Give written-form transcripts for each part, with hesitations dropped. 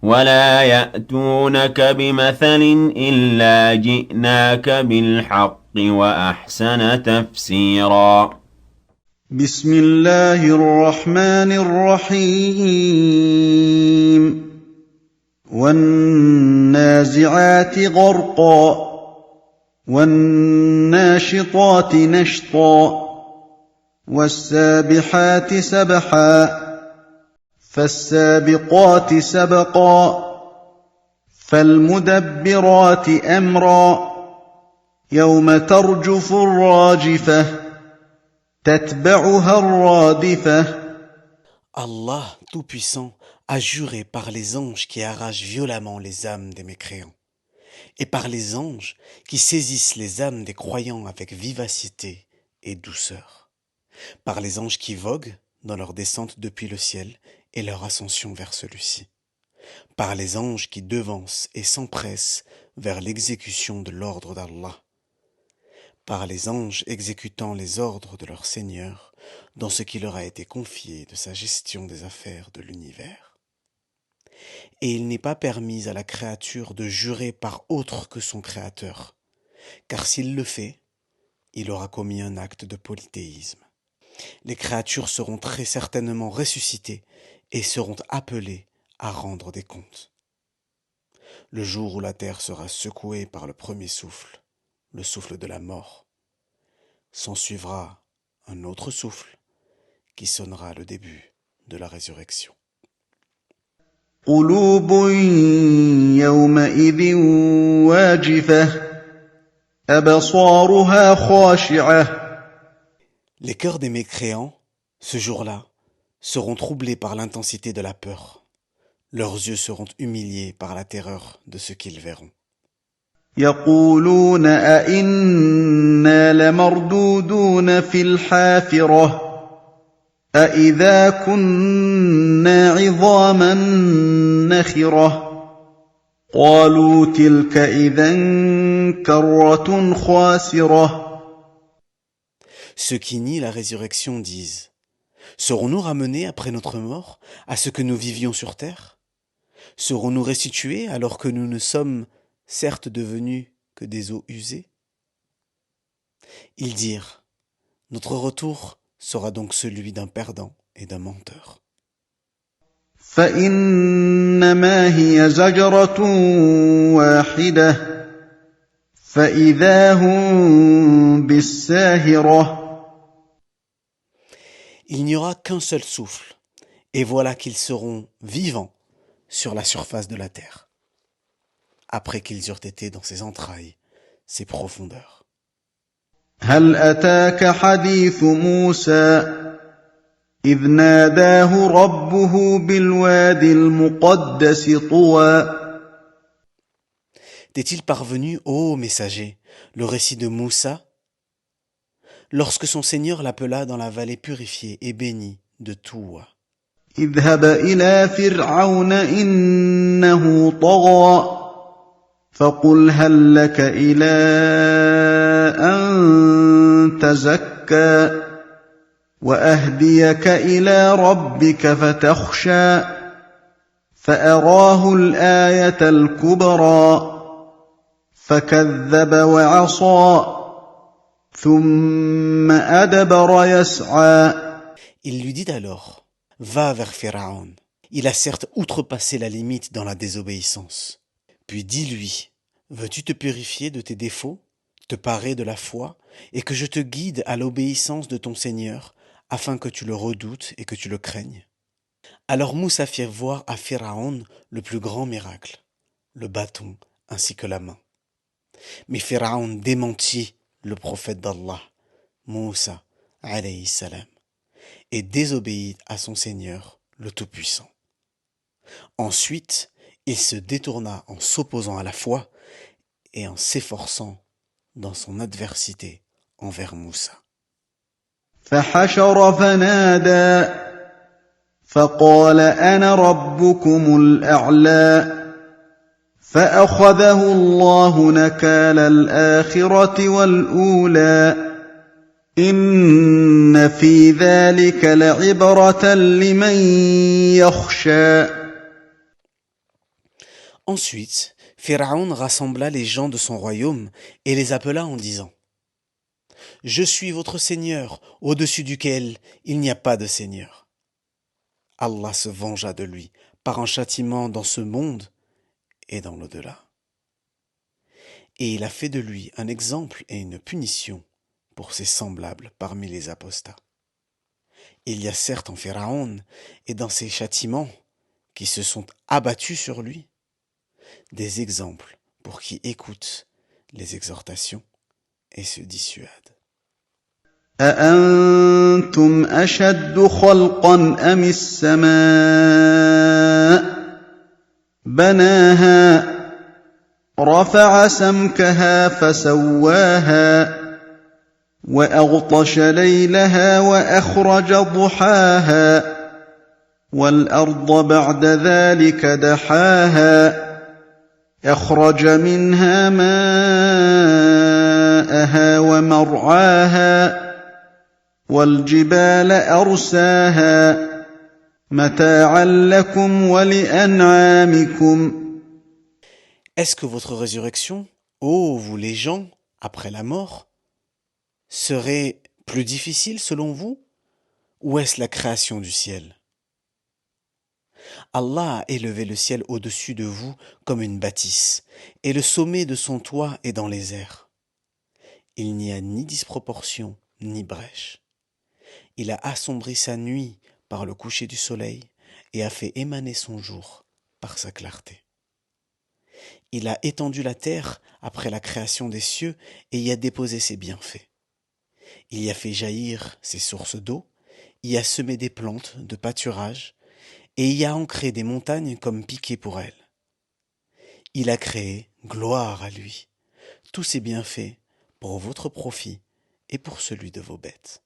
ولا يأتونك بمثل إلا جئناك بالحق وأحسن تفسيرا بسم الله الرحمن الرحيم والنازعات غرقا والناشطات نشطا والسابحات سبحا فالسابقات سبقا فالمدبرات أمرا يوم ترجف الراجفة تتبعها الرادفة. Allah Tout-Puissant a juré par les anges qui arrachent violemment les âmes des mécréants, et par les anges qui saisissent les âmes des croyants avec vivacité et douceur, par les anges qui voguent dans leur descente depuis le ciel et leur ascension vers celui-ci, par les anges qui devancent et s'empressent vers l'exécution de l'ordre d'Allah, par les anges exécutant les ordres de leur Seigneur dans ce qui leur a été confié de sa gestion des affaires de l'univers. Et il n'est pas permis à la créature de jurer par autre que son Créateur, car s'il le fait, il aura commis un acte de polythéisme. Les créatures seront très certainement ressuscitées et seront appelées à rendre des comptes. Le jour où la terre sera secouée par le premier souffle, le souffle de la mort, s'ensuivra un autre souffle qui sonnera le début de la résurrection. قلوب يومئذ واجفة أبصارها خاشعة. Les cœurs des mécréants, ce jour-là, seront troublés par l'intensité de la peur. Leurs yeux seront humiliés par la terreur de ce qu'ils verront. يقولون أئنا لمردودون في الحافرة أئذا كنا عظاما نخرة قالوا تلك إذا كرة خاسرة. Ceux qui nient la résurrection disent : serons-nous ramenés après notre mort à ce que nous vivions sur terre ? Serons-nous restitués alors que nous ne sommes certes devenus que des os usés ? Ils dirent : notre retour sera donc celui d'un perdant et d'un menteur. فإنما هي زجرة واحدة فإذا هم بالساهرة. Il n'y aura qu'un seul souffle, et voilà qu'ils seront vivants sur la surface de la terre, après qu'ils eurent été dans ses entrailles, ses profondeurs. هل أتاك حديث موسى إذ ناداه ربه بالواد المقدس طوى. T'est-il parvenu, ô messager, le récit de Moussa, lorsque son Seigneur l'appela dans la vallée purifiée et bénie de Touwa ? اذهب إلى فرعون إنه طغى فقل هل لك إلى أن تزكى وأهديك إلى ربك فتخشى فأراه الآية الكبرى فكذب وعصى ثم أدبر يسعى. Il lui dit alors : va vers Pharaon. Il a certes outrepassé la limite dans la désobéissance. Puis dis-lui : veux-tu te purifier de tes défauts, te parer de la foi, et que je te guide à l'obéissance de ton Seigneur, afin que tu le redoutes et que tu le craignes ? Alors Moussa fit voir à Pharaon le plus grand miracle, le bâton ainsi que la main. Mais Pharaon démentit le prophète d'Allah, Moussa alayhi salam, et désobéit à son Seigneur, le Tout-Puissant. Ensuite, il se détourna en s'opposant à la foi et en s'efforçant dans son adversité envers Moussa. فحشر فنادى فقال أنا ربكم الأعلى فأخذه الله نكال الآخرة والأولى إن في ذلك لعبرة لمن يخشى. Ensuite, Pharaon rassembla les gens de son royaume et les appela en disant: Je suis votre Seigneur, au-dessus duquel il n'y a pas de Seigneur. Allah se vengea de lui par un châtiment dans ce monde et dans l'au-delà. Et il a fait de lui un exemple et une punition pour ses semblables parmi les apostats. Il y a certes en Pharaon et dans ses châtiments qui se sont abattus sur lui des exemples pour qui écoutent les exhortations et se dissuadent. أأنتم أشد خلقا أم السماء بناها رفع سمكها فسواها وأغطش ليلها وأخرج ضحاها والأرض بعد ذلك دحاها أخرج منها ماءها ومرعاها والجبال أرساها متاعا لكم ولأنعامكم. Est-ce que votre résurrection, ô vous les gens, après la mort, serait plus difficile selon vous, ou est-ce la création du ciel? Allah a élevé le ciel au-dessus de vous comme une bâtisse, et le sommet de son toit est dans les airs. Il n'y a ni disproportion, ni brèche. Il a assombri sa nuit par le coucher du soleil et a fait émaner son jour par sa clarté. Il a étendu la terre après la création des cieux et y a déposé ses bienfaits. Il y a fait jaillir ses sources d'eau, y a semé des plantes de pâturage et y a ancré des montagnes comme piquets pour elles. Il a créé, gloire à lui, tous ses bienfaits pour votre profit et pour celui de vos bêtes.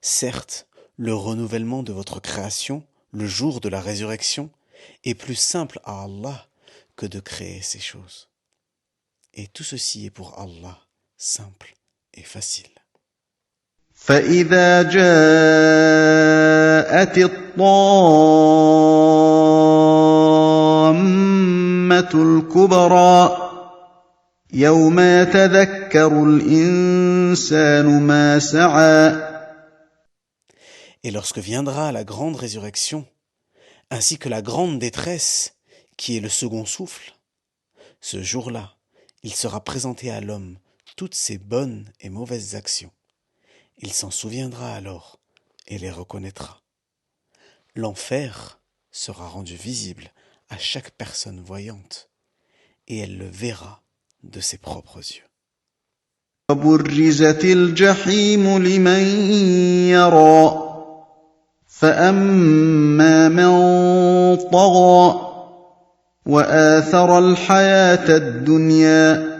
Certes, le renouvellement de votre création, le jour de la résurrection, est plus simple à Allah que de créer ces choses. Et tout ceci est pour Allah simple et facile. فإذا جاءت الطامة الكبرى يوم يتذكر الإنسان ما سعى. Et lorsque viendra la grande résurrection, ainsi que la grande détresse, qui est le second souffle, ce jour-là, il sera présenté à l'homme toutes ses bonnes et mauvaises actions. Il s'en souviendra alors et les reconnaîtra. L'enfer sera rendu visible à chaque personne voyante, et elle le verra de ses propres yeux. وبرزت الجحيم لمن يرى فأما من طغى وآثر الحياة الدنيا.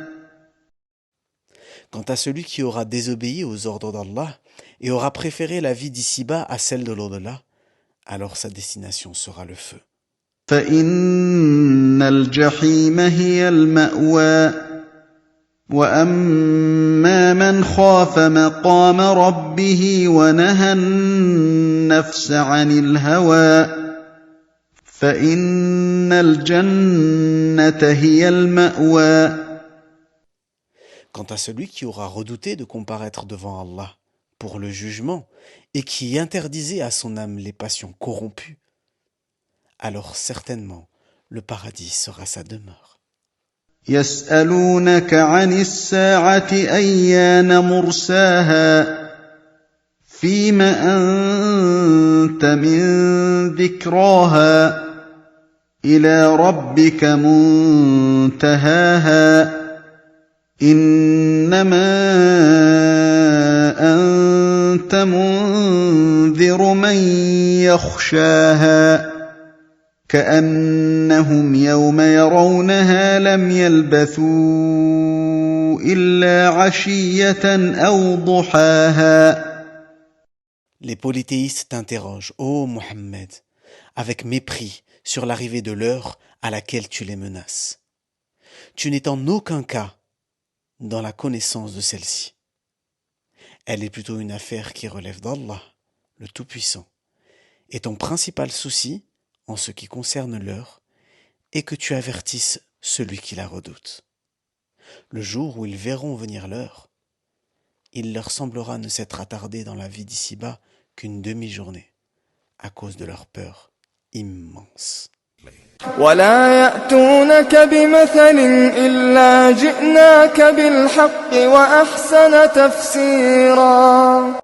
Quant à celui qui aura désobéi aux ordres d'Allah et aura préféré la vie d'ici-bas à celle de l'au-delà, alors sa destination sera le feu. فإن الجحيم هي المأوى وأما من خاف مقام ربه ونهى النفس عن الهوى فإن الجنة هي المأوى. Quant à celui qui aura redouté de comparaître devant Allah pour le jugement et qui interdisait à son âme les passions corrompues, alors certainement le paradis sera sa demeure. يسألونك عن الساعة أيان مرساها فيم أنت من ذكراها إلى ربك منتهاها إنما أنت منذر من يخشاها كأنهم يوم يرونها لم يلبثوا إلا عشية أو ضحاها. Les polythéistes t'interrogent, ô Mohammed, avec mépris sur l'arrivée de l'heure à laquelle tu les menaces. Tu n'es en aucun cas dans la connaissance de celle-ci. Elle est plutôt une affaire qui relève d'Allah, le Tout-Puissant. Et ton principal souci, en ce qui concerne l'heure, et que tu avertisses celui qui la redoute. Le jour où ils verront venir l'heure, il leur semblera ne s'être attardé dans la vie d'ici-bas qu'une demi-journée, à cause de leur peur immense. ولا يأتونك بمثل إلا جئناك بالحق وأحسن تفسيرا